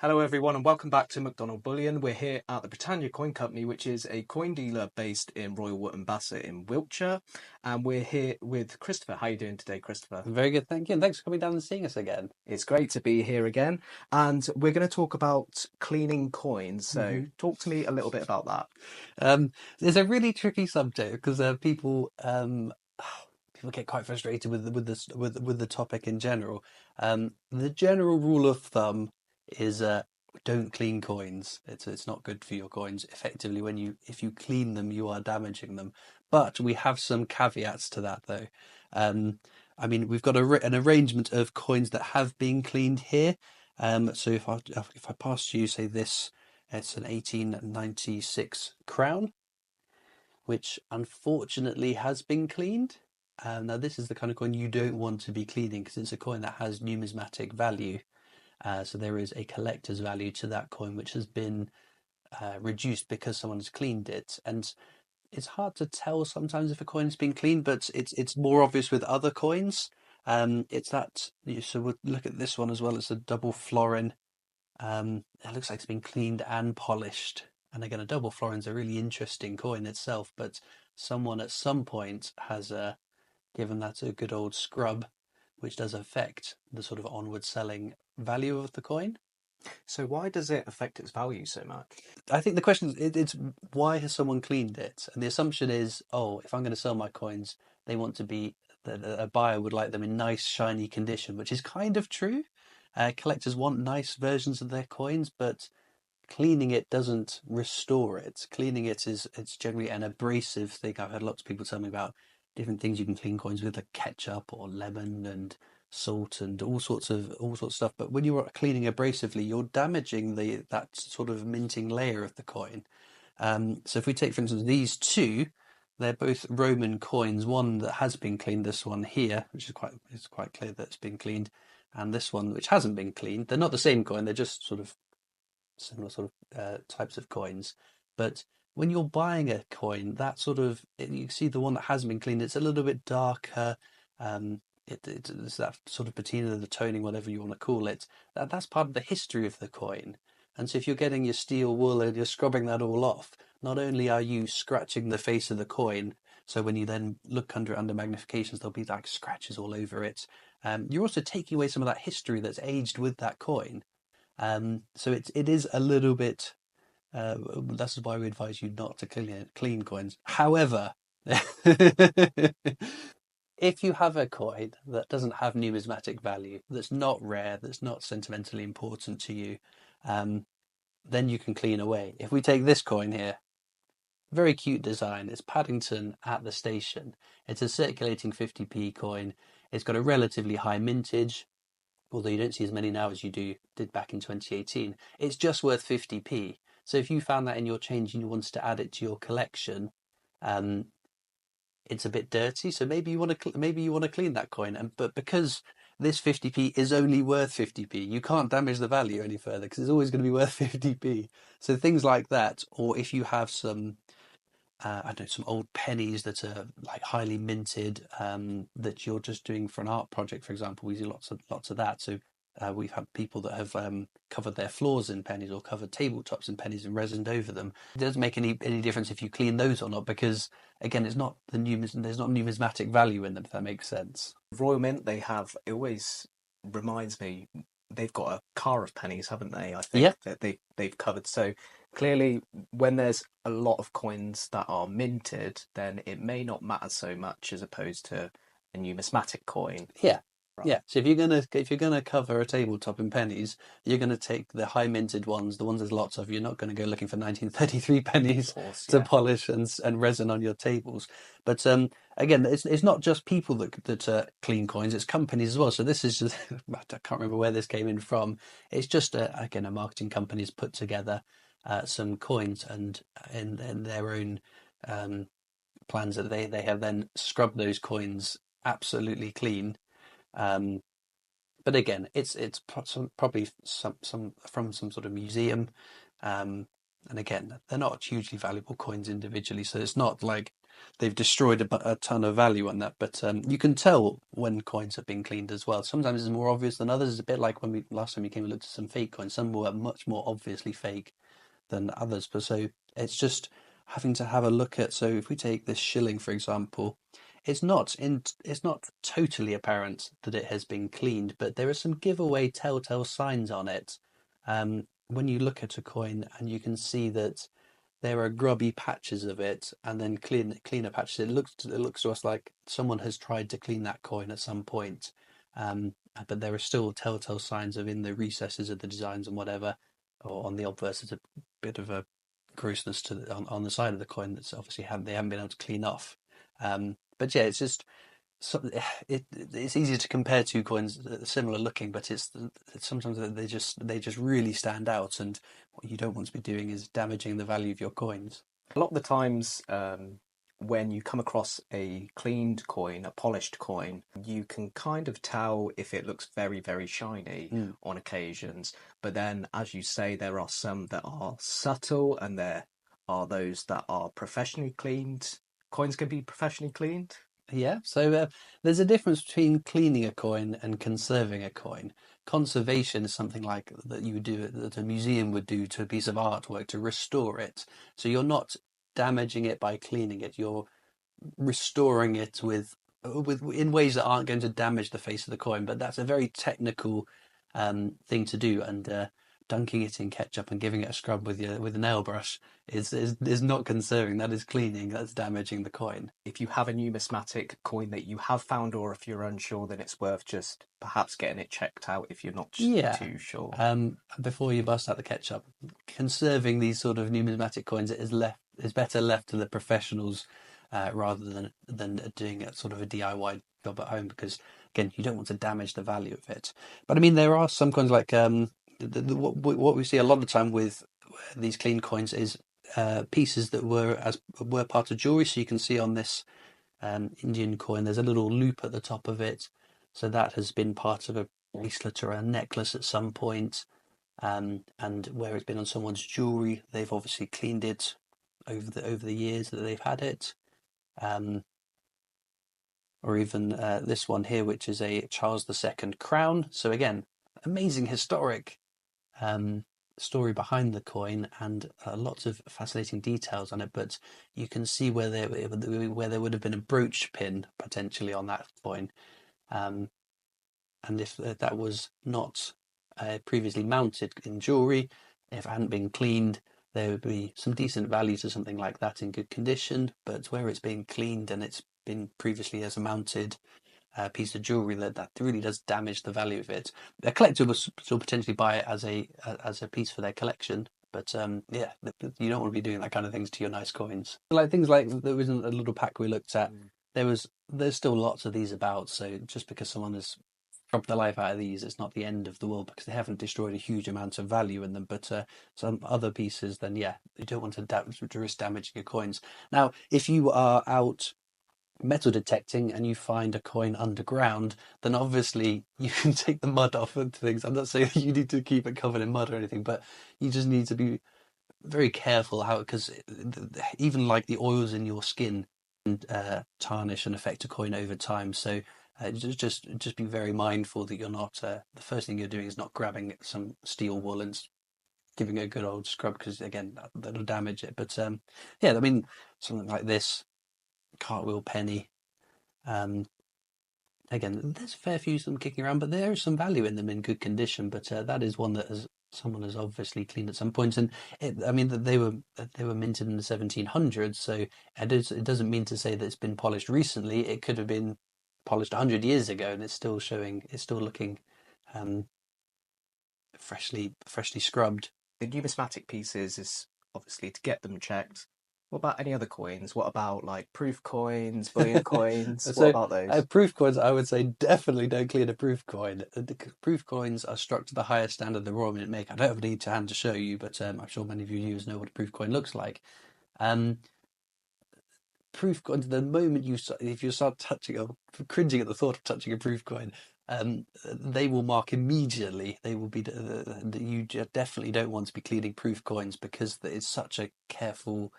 Hello everyone and welcome back to McDonald Bullion. We're here at the Britannia Coin Company, which is a coin dealer based in Royal Wootton Bassett in Wiltshire. And we're here with Christopher. How are you doing today, Christopher? Very good, thank you. And thanks for coming down and seeing us again. It's great to be here again. And we're going to talk about cleaning coins. So talk to me a little bit about that. It's a really tricky subject because people get quite frustrated with the topic in general. The general rule of thumb is don't clean coins. It's not good for your coins. Effectively, if you clean them, you are damaging them. But we have some caveats to that, though. I mean, we've got an arrangement of coins that have been cleaned here. So if I pass you, say this, it's an 1896 crown, which unfortunately has been cleaned. Now, this is the kind of coin you don't want to be cleaning because it's a coin that has numismatic value. So there is a collector's value to that coin, which has been reduced because someone has cleaned it. And it's hard to tell sometimes if a coin has been cleaned, but it's more obvious with other coins. It's that. So we'll look at this one as well. It's a double florin. It looks like it's been cleaned and polished. And again, a double florin is a really interesting coin itself, but someone at some point has given that a good old scrub, which does affect the sort of onward selling value of the coin. So why does it affect its value so much? I think the question is, it's why has someone cleaned it? And the assumption is, oh, if I'm going to sell my coins, they want to be, a buyer would like them in nice, shiny condition, which is kind of true. Collectors want nice versions of their coins, but cleaning it doesn't restore it. Cleaning it's generally an abrasive thing. I've had lots of people tell me about different things you can clean coins with, like ketchup or lemon and salt and all sorts of stuff. But when you're cleaning abrasively, you're damaging that sort of minting layer of the coin. So if we take, for instance, these two, they're both Roman coins. One that has been cleaned, this one here, which is quite clear that it's been cleaned, and this one which hasn't been cleaned. They're not the same coin. They're just sort of similar sort of types of coins. But when you're buying a coin, that sort of, you see the one that hasn't been cleaned, it's a little bit darker. It's that sort of patina, the toning, whatever you want to call it. That's part of the history of the coin. And so if you're getting your steel wool and you're scrubbing that all off, not only are you scratching the face of the coin, so when you then look under magnifications, there'll be like scratches all over it. You're also taking away some of that history that's aged with that coin. So it is a little bit. That's why we advise you not to clean coins. However, if you have a coin that doesn't have numismatic value, that's not rare, that's not sentimentally important to you, then you can clean away. If we take this coin here, very cute design. It's Paddington at the station. It's a circulating 50p coin. It's got a relatively high mintage, although you don't see as many now as you did back in 2018. It's just worth 50p. So if you found that in your change and you wanted to add it to your collection, it's a bit dirty. So maybe you want to clean that coin. But because this 50p is only worth 50p, you can't damage the value any further because it's always going to be worth 50p. So things like that, or if you have some, I don't know, some old pennies that are like highly minted, that you're just doing for an art project, for example. We do lots of that. So we've had people that have covered their floors in pennies or covered tabletops in pennies and resined over them. It doesn't make any difference if you clean those or not, because again, there's not numismatic value in them, if that makes sense. Royal Mint, it always reminds me, they've got a car of pennies, haven't they? I think Yeah. that they've covered. So clearly, when there's a lot of coins that are minted, then it may not matter so much as opposed to a numismatic coin. Yeah. Right. Yeah, so if you're gonna cover a tabletop in pennies, you're gonna take the high minted ones, the ones there's lots of. You're not going to go looking for 1933 pennies Of course, to yeah. polish and resin on your tables. But again, it's not just people that clean coins; it's companies as well. So this is just I can't remember where this came in from. It's just again, a marketing company's put together some coins and in their own plans that they have then scrubbed those coins absolutely clean. But again, it's probably some from some sort of museum, and again, they're not hugely valuable coins individually, so it's not like they've destroyed a ton of value on that. But you can tell when coins have been cleaned as well. Sometimes it's more obvious than others. It's a bit like when we last time we came and looked at some fake coins. Some were much more obviously fake than others. But so it's just having to have a look at. So if we take this shilling, for example, it's not totally apparent that it has been cleaned, but there are some giveaway telltale signs on it. When you look at a coin and you can see that there are grubby patches of it and then cleaner patches. It looks to us like someone has tried to clean that coin at some point. But there are still telltale signs of in the recesses of the designs and whatever, or on the obverse, there's a bit of a grossness on the side of the coin that's obviously they haven't been able to clean off. But yeah, it's just it's easier to compare two coins that are similar looking, but it's sometimes they just really stand out, and what you don't want to be doing is damaging the value of your coins. A lot of the times, when you come across a cleaned coin, a polished coin, you can kind of tell if it looks very, very shiny Mm. on occasions. But then, as you say, there are some that are subtle, and there are those that are professionally cleaned. Coins can be professionally cleaned. Yeah, so there's a difference between cleaning a coin and conserving a coin. Conservation is something like that you would do that a museum would do to a piece of artwork to restore it. So you're not damaging it by cleaning it. You're restoring it with in ways that aren't going to damage the face of the coin. But that's a very technical thing to do, and dunking it in ketchup and giving it a scrub with a nail brush is not conserving. That is cleaning. That's damaging the coin. If you have a numismatic coin that you have found, or if you're unsure, then it's worth just perhaps getting it checked out if you're not Yeah. too sure. Before you bust out the ketchup, conserving these sort of numismatic coins is better left to the professionals rather than doing a sort of a DIY job at home, because again, you don't want to damage the value of it. But I mean, there are some coins like what we see a lot of the time with these clean coins is pieces that were part of jewelry. So you can see on this Indian coin, there's a little loop at the top of it. So that has been part of a bracelet or a necklace at some point. And where it's been on someone's jewelry, they've obviously cleaned it over the years that they've had it. Or even this one here, which is a Charles II crown. So again, amazing historic story behind the coin, and lots of fascinating details on it. But you can see where there would have been a brooch pin potentially on that coin, and if that was not previously mounted in jewelry, if it hadn't been cleaned, there would be some decent value to something like that in good condition. But where it's been cleaned and it's been previously as a mounted piece of jewelry, that really does damage the value of it. A collector will still potentially buy it as a piece for their collection, but yeah, you don't want to be doing that kind of things to your nice coins. Like things like there was a little pack we looked at. There's still lots of these about. So just because someone has robbed the life out of these, it's not the end of the world, because they haven't destroyed a huge amount of value in them. But some other pieces, then yeah, you don't want to risk damaging your coins. Now, if you are out metal detecting and you find a coin underground, then obviously you can take the mud off and things. I'm not saying you need to keep it covered in mud or anything, but you just need to be very careful because even like the oils in your skin can tarnish and affect a coin over time. So just be very mindful that you're not the first thing you're doing is not grabbing some steel wool and giving it a good old scrub, because again that'll damage it. But yeah, I mean, something like this cartwheel penny. Again, there's a fair few of them kicking around, but there is some value in them in good condition. But that is one that someone has obviously cleaned at some point. And I mean, that they were minted in the 1700s, so it doesn't mean to say that it's been polished recently. It could have been polished 100 years ago, and it's still looking freshly scrubbed. The numismatic pieces is obviously to get them checked. What about any other coins? What about like proof coins, bullion coins? What So about those? proof coins, I would say definitely don't clean a proof coin. The proof coins are struck to the highest standard the Royal Mint make. I don't have any to hand to show you, but I'm sure many of you viewers know what a proof coin looks like. Proof coins, the moment if you start touching or cringing at the thought of touching a proof coin, they will mark immediately. They will be you definitely don't want to be cleaning proof coins, because it's such a careful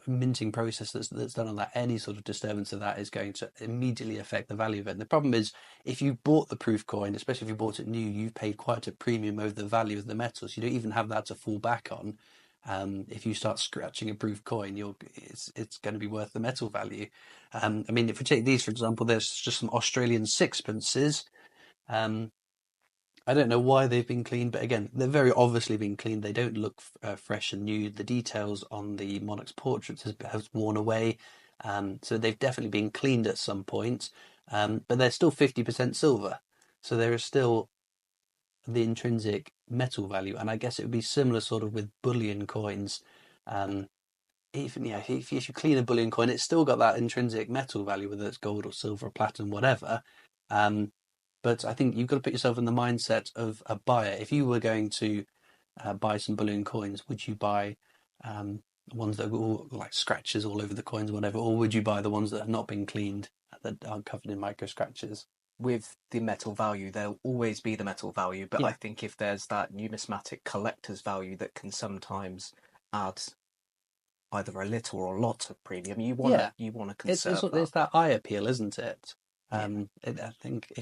minting process that's done on that, any sort of disturbance of that is going to immediately affect the value of it. And the problem is, if you bought the proof coin, especially if you bought it new, you've paid quite a premium over the value of the metal, so you don't even have that to fall back on. If you start scratching a proof coin, it's going to be worth the metal value. I mean, if we take these, for example, there's just some Australian sixpences. I don't know why they've been cleaned, but again, they're very obviously been cleaned. They don't look fresh and new. The details on the monarch's portraits has worn away, so they've definitely been cleaned at some point. But they're still 50% silver, so there is still the intrinsic metal value. And I guess it would be similar sort of with bullion coins. Even if you clean a bullion coin, it's still got that intrinsic metal value, whether it's gold or silver or platinum, whatever. But I think you've got to put yourself in the mindset of a buyer. If you were going to buy some bullion coins, would you buy ones that are all like scratches all over the coins, or whatever, or would you buy the ones that have not been cleaned, that aren't covered in micro scratches? With the metal value, there'll always be the metal value, but Yeah. I think if there's that numismatic collector's value that can sometimes add either a little or a lot of premium, you want Yeah. to It's conserve it's that. that eye appeal, isn't it? Yeah. I think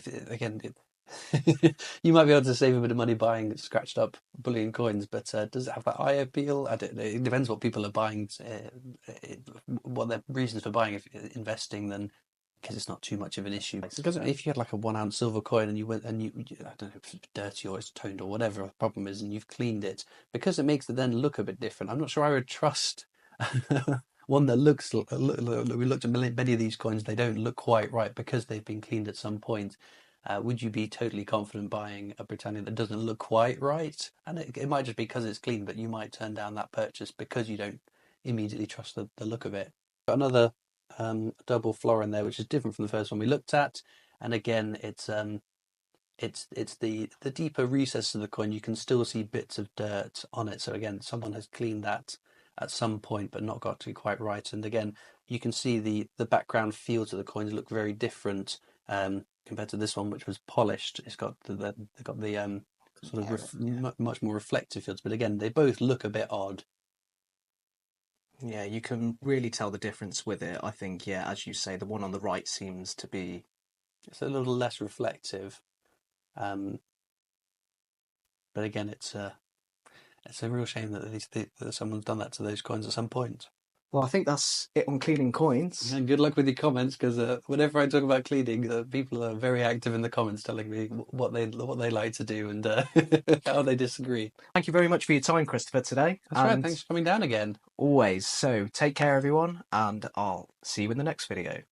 you might be able to save a bit of money buying scratched up bullion coins, but does it have that eye appeal? I don't know. It depends what people are buying, what their reasons for buying, if investing, then because it's not too much of an issue. Because if you had like a 1 ounce silver coin and you went and I don't know if it's dirty or it's toned or whatever the problem is, and you've cleaned it, because it makes it then look a bit different. I'm not sure I would trust one that looks. We looked at many of these coins; they don't look quite right because they've been cleaned at some point. Would you be totally confident buying a Britannia that doesn't look quite right? And it might just be because it's clean, but you might turn down that purchase because you don't immediately trust the look of it. Got another double florin there, which is different from the first one we looked at. And again, it's the deeper recess of the coin. You can still see bits of dirt on it. So again, someone has cleaned that at some point, but not got to quite right. And again, you can see the background fields of the coins look very different compared to this one, which was polished. It's got the sort of much more reflective fields. But again, they both look a bit odd. Yeah, you can really tell the difference with it. I think, yeah, as you say, the one on the right seems to be. It's a little less reflective. Um, but again, it's a real shame that someone's done that to those coins at some point. Well, I think that's it on cleaning coins. And good luck with your comments, because whenever I talk about cleaning, people are very active in the comments telling me what they like to do and how they disagree. Thank you very much for your time, Christopher, today. That's right. Thanks for coming down again. Always. So take care, everyone, and I'll see you in the next video.